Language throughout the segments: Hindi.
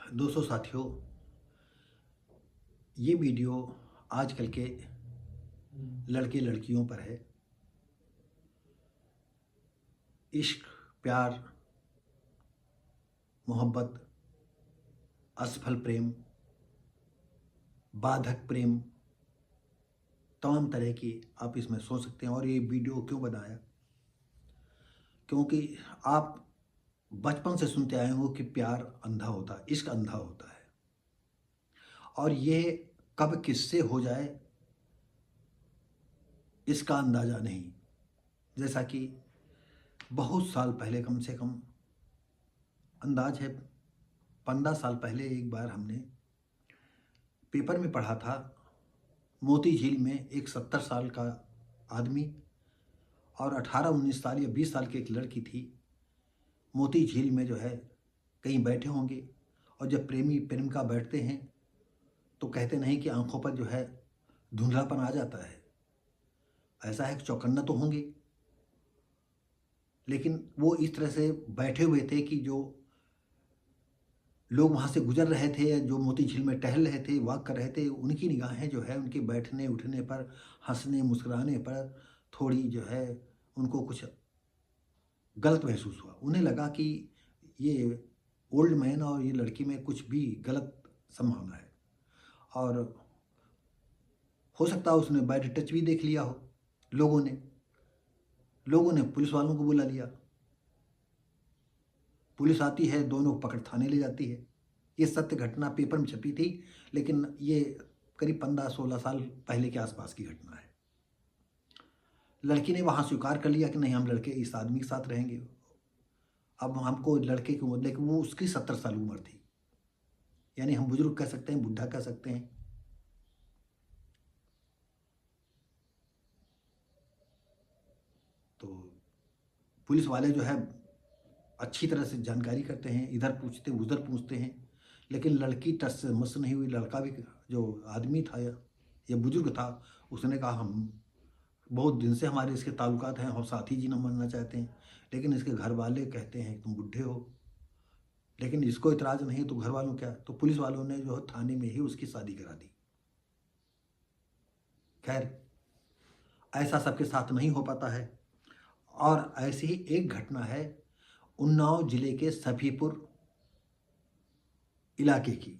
दोस्तों साथियों, ये वीडियो आजकल के लड़के लड़कियों पर है। इश्क, प्यार, मोहब्बत, असफल प्रेम, बाधक प्रेम, तमाम तरह की आप इसमें सोच सकते हैं। और ये वीडियो क्यों बनाया, क्योंकि आप बचपन से सुनते आए हो कि प्यार अंधा होता है, इश्क अंधा होता है। और ये कब किससे हो जाए इसका अंदाज़ा नहीं। जैसा कि बहुत साल पहले, कम से कम अंदाज है 15 साल पहले, एक बार हमने पेपर में पढ़ा था, मोती झील में एक 70 साल का आदमी और 18-19 साल या 20 साल की एक लड़की थी। मोती झील में जो है कहीं बैठे होंगे, और जब प्रेमी प्रेमिका बैठते हैं तो कहते नहीं कि आंखों पर जो है धुंधलापन आ जाता है। ऐसा है कि चौकन्ना तो होंगे, लेकिन वो इस तरह से बैठे हुए थे कि जो लोग वहाँ से गुजर रहे थे या जो मोती झील में टहल रहे थे, वॉक कर रहे थे, उनकी निगाहें जो है उनके बैठने उठने पर, हंसने मुस्कुराने पर थोड़ी जो है उनको कुछ गलत महसूस हुआ। उन्हें लगा कि ये ओल्ड मैन और ये लड़की में कुछ भी गलत संभावना है, और हो सकता है उसने बैड टच भी देख लिया हो। लोगों ने पुलिस वालों को बुला लिया। पुलिस आती है, दोनों को पकड़ थाने ले जाती है। ये सत्य घटना पेपर में छपी थी, लेकिन ये करीब 15-16 साल पहले के आसपास की घटना है। लड़की ने वहाँ स्वीकार कर लिया कि नहीं, हम लड़के इस आदमी के साथ रहेंगे। अब हमको लड़के की उम्र, लेकिन वो उसकी 70 साल उम्र थी, यानी हम बुजुर्ग कह सकते हैं, बुढ़ा कह सकते हैं। तो पुलिस वाले जो है अच्छी तरह से जानकारी करते हैं, इधर पूछते उधर पूछते हैं, लेकिन लड़की टस से मस नहीं हुई। लड़का भी, जो आदमी था या बुजुर्ग था, उसने कहा हम बहुत दिन से हमारे इसके ताल्लुकात हैं, हम साथी जी न मानना चाहते हैं, लेकिन इसके घर वाले कहते हैं तुम बुढ़े हो। लेकिन इसको इतराज़ नहीं तो घर वालों क्या, तो पुलिस वालों ने जो है थाने में ही उसकी शादी करा दी। खैर, ऐसा सबके साथ नहीं हो पाता है। और ऐसी ही एक घटना है उन्नाव जिले के सफीपुर इलाके की।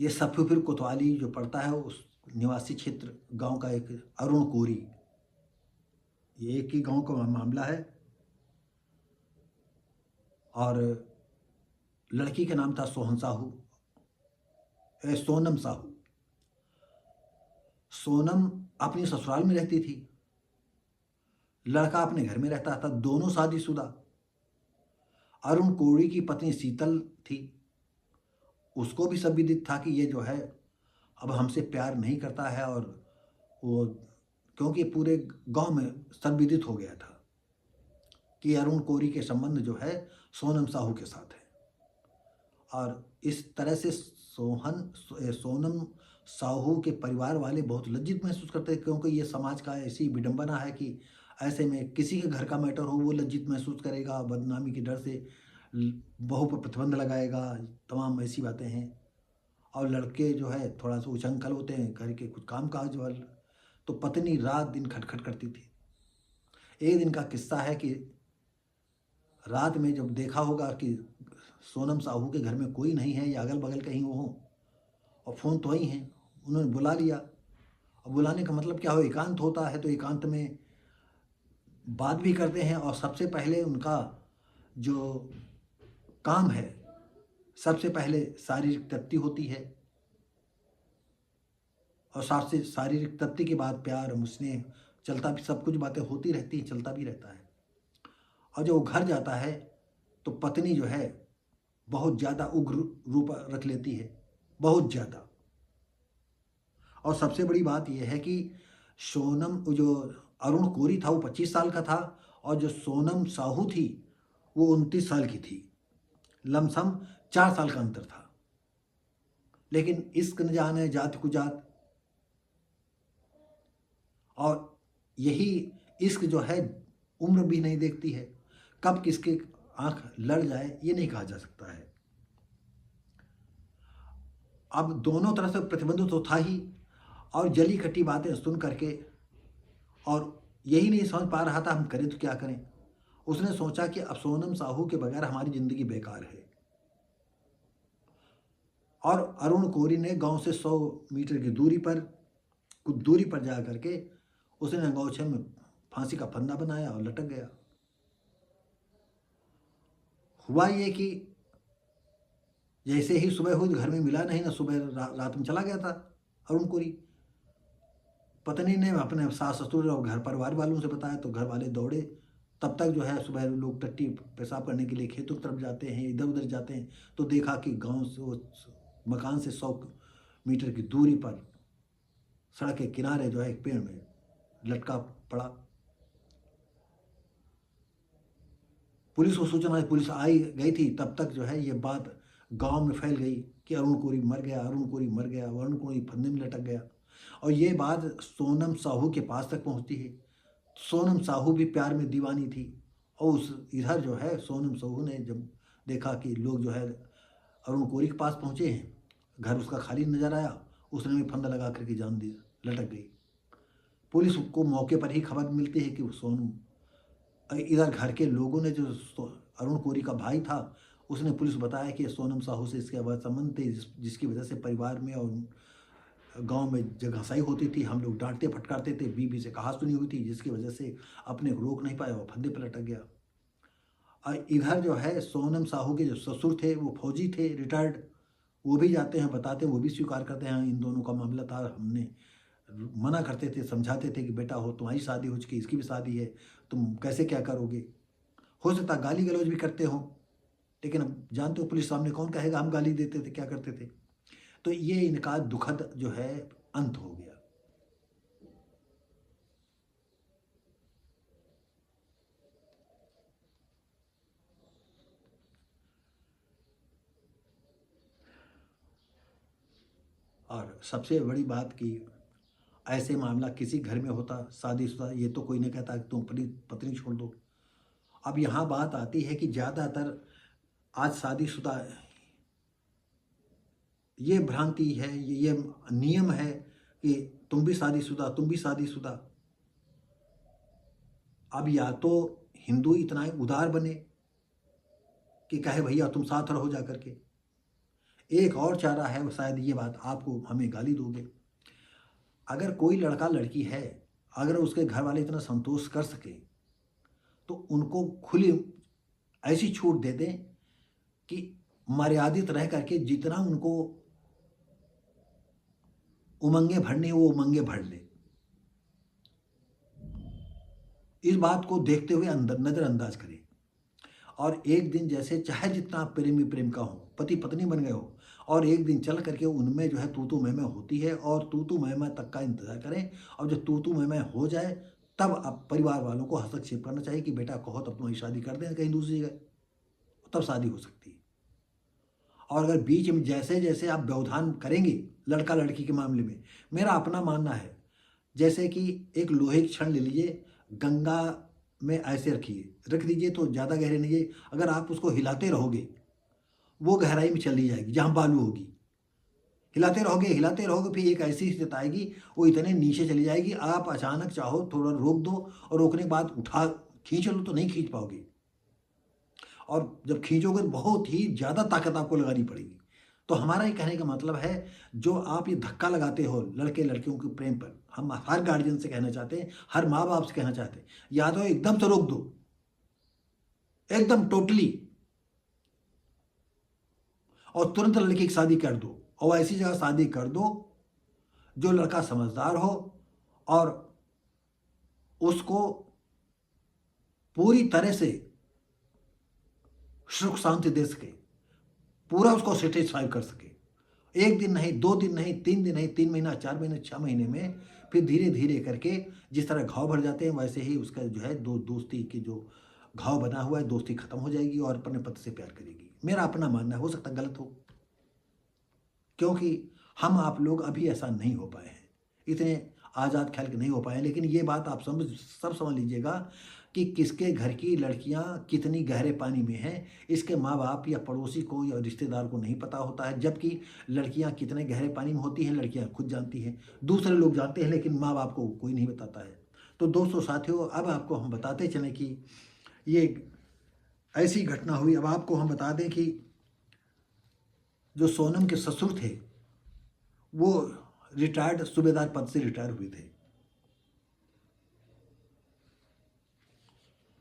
ये सफीपुर कोतवाली जो पड़ता है, उस निवासी क्षेत्र गांव का एक अरुण कोरी, ये एक ही गांव का मामला है। और लड़की का नाम था सोनम साहू। सोनम अपनी ससुराल में रहती थी, लड़का अपने घर में रहता था, दोनों शादीशुदा। अरुण कोरी की पत्नी शीतल थी, उसको भी सब विदित था कि ये जो है अब हमसे प्यार नहीं करता है, और वो, क्योंकि पूरे गांव में सब विदित हो गया था कि अरुण कोरी के संबंध जो है सोनम साहू के साथ है। और इस तरह से सोनम साहू के परिवार वाले बहुत लज्जित महसूस करते हैं, क्योंकि ये समाज का ऐसी विडंबना है कि ऐसे में किसी के घर का मैटर हो वो लज्जित महसूस करेगा, बदनामी के डर से बहू पर प्रतिबंध लगाएगा, तमाम ऐसी बातें हैं। और लड़के जो है थोड़ा सा उछंखल होते हैं, घर के कुछ काम काज वाले, तो पत्नी रात दिन खटखट करती थी। एक दिन का किस्सा है कि रात में जब देखा होगा कि सोनम साहू के घर में कोई नहीं है या अगल बगल कहीं वो हो, और फ़ोन तो ही हैं, उन्होंने बुला लिया। और बुलाने का मतलब क्या हो, एकांत होता है तो एकांत में बात भी करते हैं, और सबसे पहले उनका जो काम है, सबसे पहले शारीरिक तृप्ति होती है, और साथ से शारीरिक तृप्ति के बाद प्यार स्नेह चलता भी, सब कुछ बातें होती रहती हैं, चलता भी रहता है। और जब वो घर जाता है तो पत्नी जो है बहुत ज़्यादा उग्र रूप रख लेती है, बहुत ज़्यादा। और सबसे बड़ी बात यह है कि जो अरुण कोरी था वो 25 साल का था, और जो सोनम साहू थी वो 29 साल की थी। लमसम 4 साल का अंतर था। लेकिन इश्क न जाने जात कुजात, और यही इश्क जो है उम्र भी नहीं देखती है। कब किसके आंख लड़ जाए ये नहीं कहा जा सकता है। अब दोनों तरफ से प्रतिबंध तो था ही, और जली कटी बातें सुन करके, और यही नहीं समझ पा रहा था हम करें तो क्या करें। उसने सोचा कि अब सोनम साहू के बगैर हमारी ज़िंदगी बेकार है। और अरुण कोरी ने गांव से 100 मीटर की दूरी पर, कुछ दूरी पर जा करके उसने अंगोछे में फांसी का फंदा बनाया और लटक गया। हुआ ये कि जैसे ही सुबह हुई घर में मिला नहीं, ना सुबह रात में चला गया था अरुण कोरी। पत्नी ने अपने सास ससुर और घर परिवार वालों से बताया तो घर वाले दौड़े। तब तक जो है सुबह लोग टट्टी पेशाब करने के लिए खेतों की तरफ जाते हैं, इधर उधर जाते हैं, तो देखा कि गांव से, मकान से 100 मीटर की दूरी पर सड़क के किनारे जो है एक पेड़ में लटका पड़ा। पुलिस को सूचना, पुलिस आई गई थी, तब तक जो है ये बात गांव में फैल गई कि अरुण कोरी मर गया, अरुण कोरी मर गया, अरुण कोरी फंदे में लटक गया। और ये बात सोनम साहू के पास तक पहुंचती है। सोनम साहू भी प्यार में दीवानी थी, और उस इधर जो है सोनम साहू ने जब देखा कि लोग जो है अरुण कोरी के पास पहुंचे हैं, घर उसका खाली नजर आया, उसने भी फंदा लगा करके जान दिया, लटक गई। पुलिस को मौके पर ही खबर मिलती है कि सोनम, इधर घर के लोगों ने जो अरुण कोरी का भाई था उसने पुलिस बताया कि सोनम साहू से इसके बाद संबंध थे, जिसकी वजह से परिवार में और गांव में जगहसाई होती थी, हम लोग डांटते फटकारते थे, बीबी से कहा सुनी हुई थी, जिसकी वजह से अपने को रोक नहीं पाया, वो फंदे पर लटक गया। और इधर जो है सोनम साहू के जो ससुर थे वो फौजी थे, रिटायर्ड, वो भी जाते हैं, बताते हैं, वो भी स्वीकार करते हैं इन दोनों का मामला था, हमने मना करते थे, समझाते थे कि बेटा हो तुम्हारी शादी हो चुकी, इसकी भी शादी है, तुम कैसे क्या करोगे। हो सकता गाली गलौज भी करते हो, लेकिन अब जानते हो पुलिस सामने कौन कहेगा हम गाली देते थे, क्या करते थे। तो ये इनका दुखद जो है अंत हो गया। और सबसे बड़ी बात कि ऐसे मामला किसी घर में होता शादीशुदा, ये तो कोई नहीं कहता कि तुम अपनी पत्नी छोड़ दो। अब यहाँ बात आती है कि ज़्यादातर आज शादीशुदा, ये भ्रांति है, ये नियम है कि तुम भी शादीशुदा, तुम भी शादीशुदा। अब या तो हिंदू इतना उदार बने कि कहे भैया तुम साथ रहो जा करके, एक और चारा है, शायद ये बात आपको हमें गाली दोगे। अगर कोई लड़का लड़की है, अगर उसके घर वाले इतना संतोष कर सके तो उनको खुली ऐसी छूट दे दें कि मर्यादित रह करके जितना उनको उमंगे भरने वो उमंगे भर ले। इस बात को देखते हुए नज़रअंदाज करें। और एक दिन जैसे चाहे जितना आप प्रेमी प्रेम का हो, पति पत्नी बन गए हो, और एक दिन चल करके उनमें जो है तू मैं होती है, और तू मैं तक का इंतजार करें। और जब तू मैं हो जाए तब आप परिवार वालों को हस्तक्षेप करना चाहिए कि बेटा कहो तब तुम्हारी शादी कर दें कहीं दूसरी जगह, तब शादी हो सकती है। और अगर बीच में जैसे जैसे आप व्यवधान करेंगे लड़का लड़की के मामले में, मेरा अपना मानना है, जैसे कि एक लोहे की छड़ ले लीजिए, गंगा में ऐसे रख दीजिए तो ज़्यादा गहरे नहीं है, अगर आप उसको हिलाते रहोगे वो गहराई में चली जाएगी जहाँ बालू होगी। हिलाते रहोगे फिर एक ऐसी स्थिति आएगी वो इतने नीचे चली जाएगी, आप अचानक चाहो थोड़ा रोक दो, और रोकने के बाद खींच लो तो नहीं खींच पाओगे, और जब खींचोगे तो बहुत ही ज़्यादा ताकत आपको लगानी पड़ेगी। तो हमारा ये कहने का मतलब है, जो आप ये धक्का लगाते हो लड़के लड़कियों के प्रेम पर, हम हर गार्जियन से कहना चाहते हैं, हर माँ बाप से कहना चाहते हैं, या तो एकदम से रोक दो, एकदम टोटली, और तुरंत लड़की की शादी कर दो, और ऐसी जगह शादी कर दो जो लड़का समझदार हो और उसको पूरी तरह से सुख शांति दे सके, पूरा उसको सेटिस्फाई कर सके। एक दिन नहीं, 2 दिन नहीं, 3 दिन नहीं, 3 महीना, 4 महीने, 6 महीने में फिर धीरे धीरे करके जिस तरह घाव भर जाते हैं वैसे ही उसका जो है दोस्ती की जो घाव बना हुआ है, दोस्ती खत्म हो जाएगी और अपने पति से प्यार करेगी। मेरा अपना मानना हो सकता गलत हो, क्योंकि हम आप लोग अभी ऐसा नहीं हो पाए हैं, इतने आज़ाद ख्याल के नहीं हो पाए हैं। लेकिन ये बात आप सब समझ लीजिएगा कि किसके घर की लड़कियां कितनी गहरे पानी में हैं, इसके माँ बाप या पड़ोसी को या रिश्तेदार को नहीं पता होता है। जबकि लड़कियां कितने गहरे पानी में होती हैं, लड़कियां खुद जानती हैं, दूसरे लोग जानते हैं, लेकिन माँ बाप को कोई नहीं बताता है। तो दोस्तों साथियों, अब आपको हम बताते चलें कि ये ऐसी घटना हुई। अब आपको हम बता दें कि जो सोनम के ससुर थे वो रिटायर्ड सूबेदार पद से रिटायर हुए थे।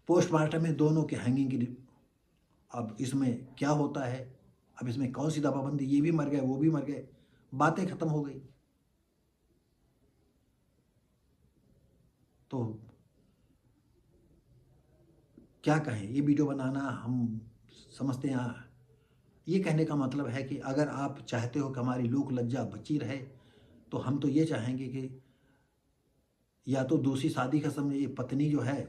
पोस्टमार्टम में दोनों के हैंगिंग की। अब इसमें क्या होता है, अब इसमें कौन सी दवाबंदी, ये भी मर गए वो भी मर गए, बातें खत्म हो गई। तो क्या कहें, ये वीडियो बनाना हम समझते हैं, ये कहने का मतलब है कि अगर आप चाहते हो कि हमारी लोक लज्जा बची रहे, तो हम तो ये चाहेंगे कि या तो दूसरी शादी का समय ये पत्नी जो है,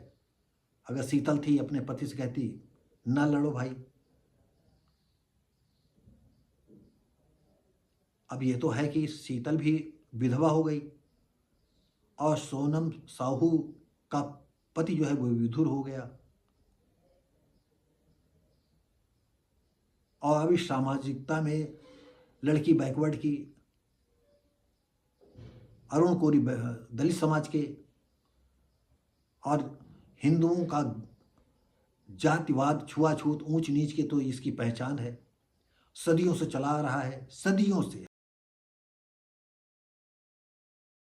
अगर शीतल थी अपने पति से कहती ना लड़ो भाई। अब ये तो है कि शीतल भी विधवा हो गई और सोनम साहू का पति जो है वो विधुर हो गया। और अभी सामाजिकता में लड़की बैकवर्ड की, अरुण कोरी दलित समाज के, और हिंदुओं का जातिवाद, छुआछूत, ऊंच नीच के तो इसकी पहचान है। सदियों से चला आ रहा है, सदियों से।